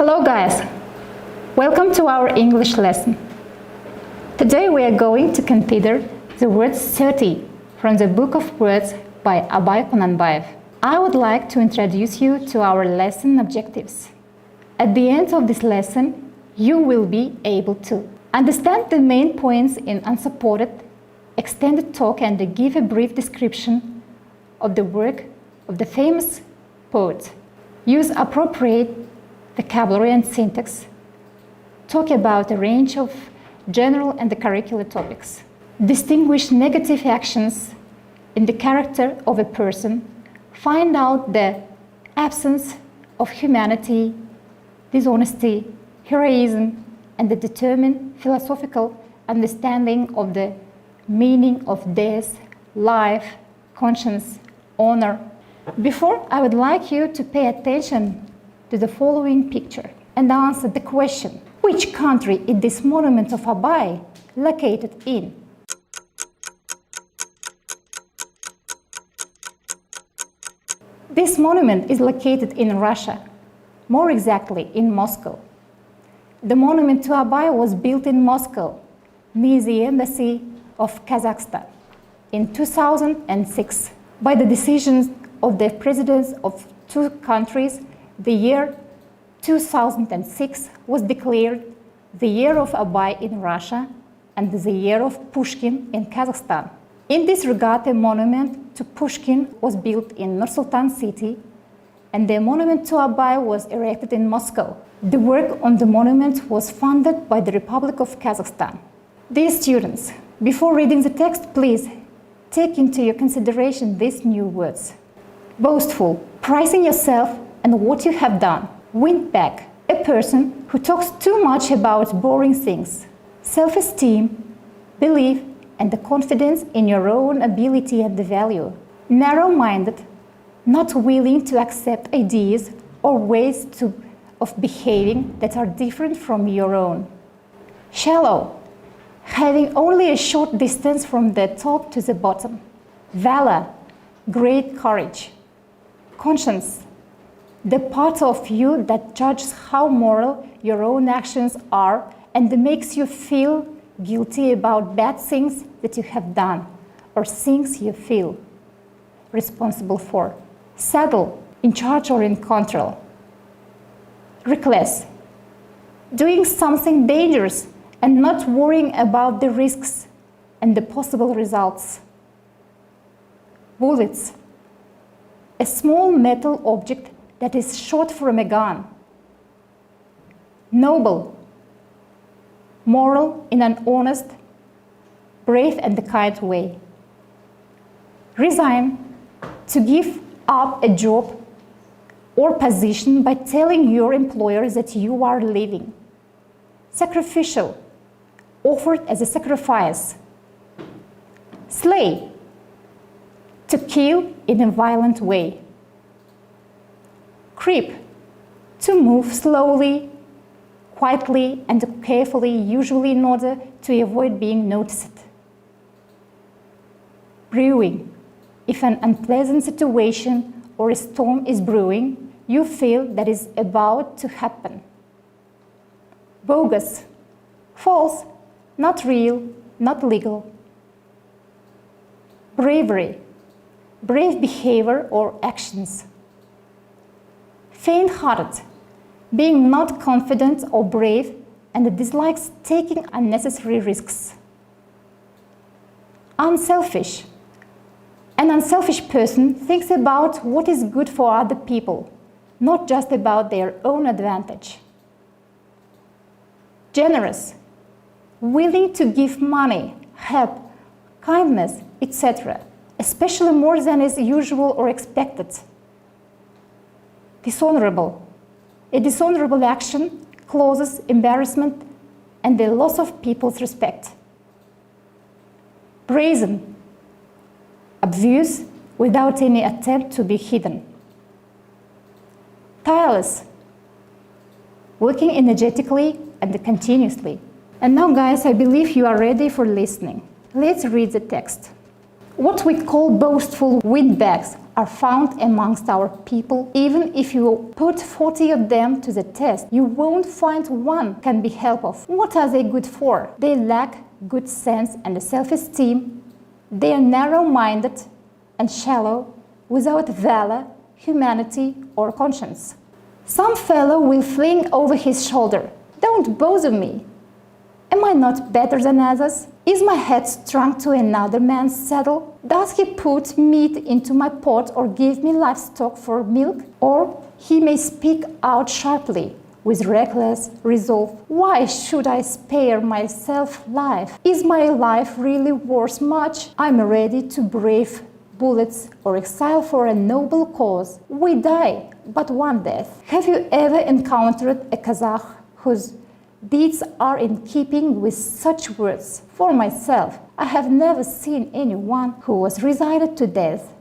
Hello guys, welcome to our English lesson. Today we are going to consider the word 30 from the book of words by Abay Kunanbayev. I would like to introduce you to our lesson objectives. At the end of this lesson, you will be able to understand the main points in unsupported, extended talk and give a brief description of the work of the famous poet. Use appropriate vocabulary and syntax. Talk about a range of general and curricular topics. Distinguish negative actions in the character of a person. Find out the absence of humanity, dishonesty, heroism, and the determined philosophical understanding of the meaning of death, life, conscience, honor. Before, I would like you to pay attention to the following picture and answer the question: which country is this monument of Abay located in? This monument is located in Russia, more exactly in Moscow. The monument to Abay was built in Moscow, near the embassy of Kazakhstan, in 2006. By the decisions of the presidents of two countries, the year 2006 was declared the year of Abay in Russia and the year of Pushkin in Kazakhstan. In this regard, a monument to Pushkin was built in Nur-Sultan city, and the monument to Abay was erected in Moscow. The work on the monument was funded by the Republic of Kazakhstan. Dear students, before reading the text, please take into your consideration these new words: boastful, praising yourself and what you have done. Windbag, a person who talks too much about boring things. Self-esteem, belief, and the confidence in your own ability and the value. Narrow-minded, not willing to accept ideas or ways of behaving that are different from your own. Shallow, having only a short distance from the top to the bottom. Valor, great courage. Conscience, the part of you that judges how moral your own actions are and makes you feel guilty about bad things that you have done or things you feel responsible for. Saddle, in charge or in control. Reckless, doing something dangerous and not worrying about the risks and the possible results. Bullets, a small metal object that is shot from a gun. Noble, moral in an honest, brave and kind way. Resign, to give up a job or position by telling your employer that you are leaving. Sacrificial, offered as a sacrifice. Slay, to kill in a violent way. Creep, to move slowly, quietly and carefully, usually in order to avoid being noticed. Brewing, if an unpleasant situation or a storm is brewing, you feel that is about to happen. Bogus, false, not real, not legal. Bravery, brave behavior or actions. Faint-hearted, being not confident or brave and dislikes taking unnecessary risks. Unselfish, an unselfish person thinks about what is good for other people, not just about their own advantage. Generous, willing to give money, help, kindness, etc., especially more than is usual or expected. Dishonorable, a dishonorable action causes embarrassment and the loss of people's respect. Brazen, obvious without any attempt to be hidden. Tireless, working energetically and continuously. And now guys, I believe you are ready for listening. Let's read the text. What we call boastful windbags are found amongst our people. Even if you put 40 of them to the test, you won't find one can be helped of. What are they good for? They lack good sense and self-esteem. They are narrow-minded and shallow, without valor, humanity, or conscience. Some fellow will fling over his shoulder, "Don't bother me. Am I not better than others? Is my head strung to another man's saddle? Does he put meat into my pot or give me livestock for milk?" Or he may speak out sharply, with reckless resolve, "Why should I spare myself life? Is my life really worth much? I'm ready to brave bullets or exile for a noble cause. We die but one death." Have you ever encountered a Kazakh whose deeds are in keeping with such words? For myself, I have never seen anyone who was resigned to death,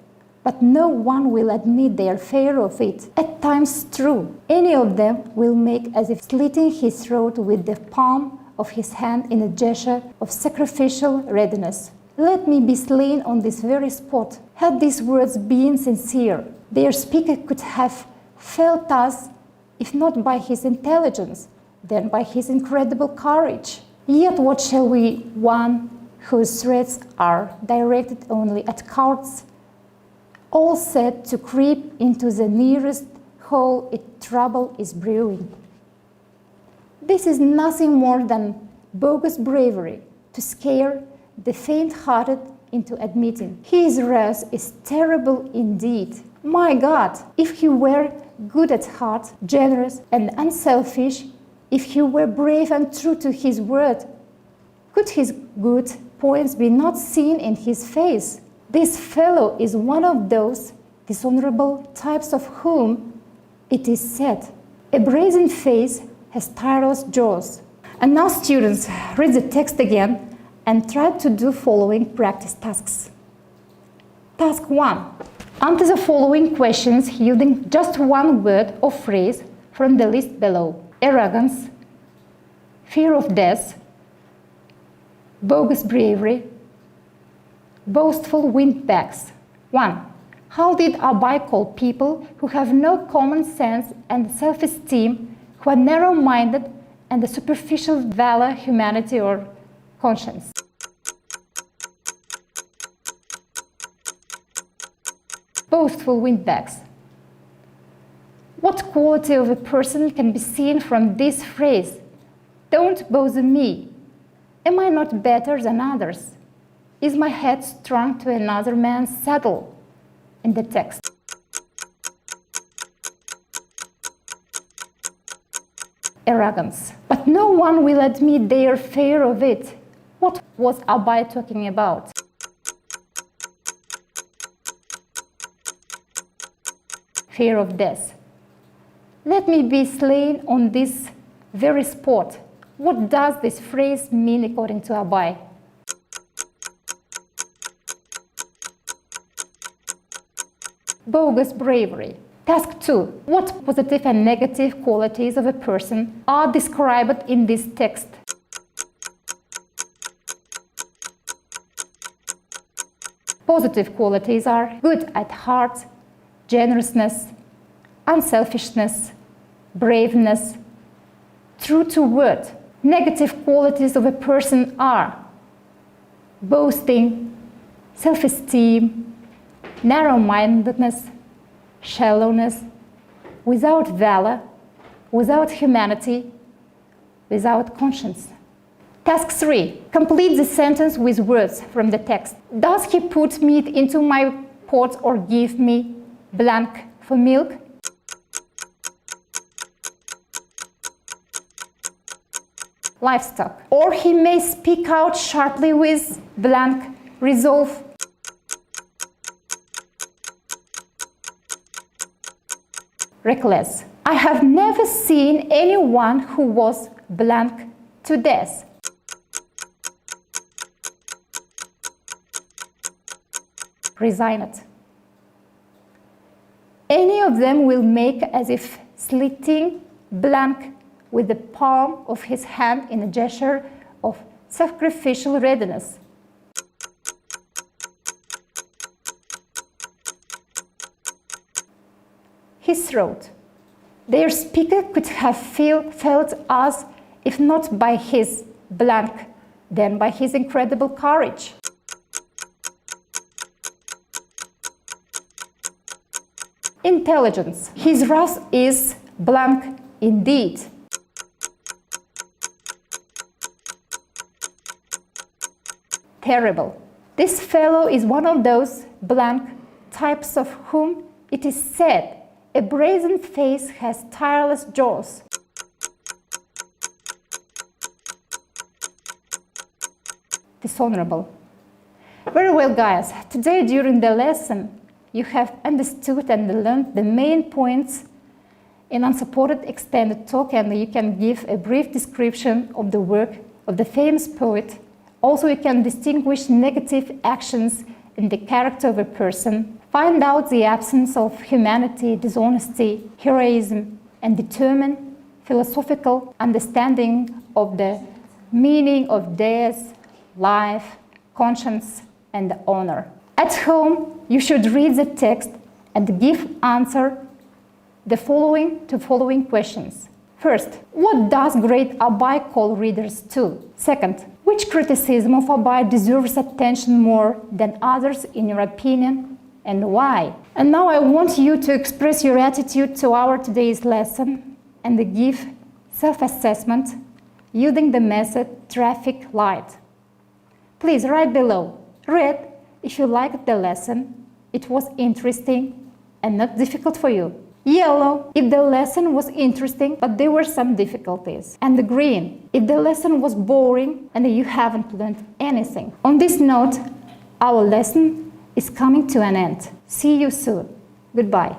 but no one will admit their fear of it. At times true, any of them will make as if slitting his throat with the palm of his hand in a gesture of sacrificial readiness. "Let me be slain on this very spot." Had these words been sincere, their speaker could have felt thus, if not by his intelligence, then by his incredible courage. Yet what shall we, one whose threats are directed only at cowards, all set to creep into the nearest hole if trouble is brewing? This is nothing more than bogus bravery to scare the faint-hearted into admitting his wrath is terrible indeed. My God, if he were good at heart, generous and unselfish, if he were brave and true to his word, could his good points be not seen in his face? This fellow is one of those dishonorable types of whom it is said, "A brazen face has tireless jaws." And now, students, read the text again and try to do following practice tasks. Task 1. Answer the following questions using just one word or phrase from the list below: arrogance, fear of death, bogus bravery, boastful windbags. 1. How did Abai call people who have no common sense and self-esteem, who are narrow-minded and the superficial valor, humanity, or conscience? Boastful windbags. What quality of a person can be seen from this phrase? "Don't bother me. Am I not better than others? Is my head strung to another man's saddle?" In the text. Arrogance. But no one will admit their fear of it. What was Abai talking about? Fear of death. "Let me be slain on this very spot." What does this phrase mean according to Abai? Bogus bravery. Task 2. What positive and negative qualities of a person are described in this text? Positive qualities are good at heart, generousness, unselfishness, braveness, true to word. Negative qualities of a person are boasting, self-esteem, narrow-mindedness, shallowness, without valor, without humanity, without conscience. Task 3. Complete the sentence with words from the text. Does he put meat into my pot or give me blank for milk? Livestock. Or he may speak out sharply with blank resolve. Reckless. I have never seen anyone who was blank to death. Resigned. Any of them will make as if slitting blank with the palm of his hand in a gesture of sacrificial readiness. his throat. Their speaker could have felt as if not by his blank, then by his incredible courage. Intelligence. His wrath is blank indeed. Terrible. This fellow is one of those blank types of whom it is said, a brazen face has tireless jaws. Dishonorable. Very well, guys. Today during the lesson, you have understood and learned the main points in unsupported extended talk, and you can give a brief description of the work of the famous poet. Also, you can distinguish negative actions in the character of a person, find out the absence of humanity, dishonesty, heroism, and determine philosophical understanding of the meaning of death, life, conscience, and honor. At home, you should read the text and give answer the following questions. First, what does great Abai call readers to? Second, which criticism of Abai deserves attention more than others in your opinion, and why? And now I want you to express your attitude to our today's lesson and give self-assessment using the method traffic light. Please write below. Red if you liked the lesson, it was interesting and not difficult for you. Yellow if the lesson was interesting but there were some difficulties. And the green if the lesson was boring and you haven't learned anything. On this note, our lesson is coming to an end. See you soon. Goodbye.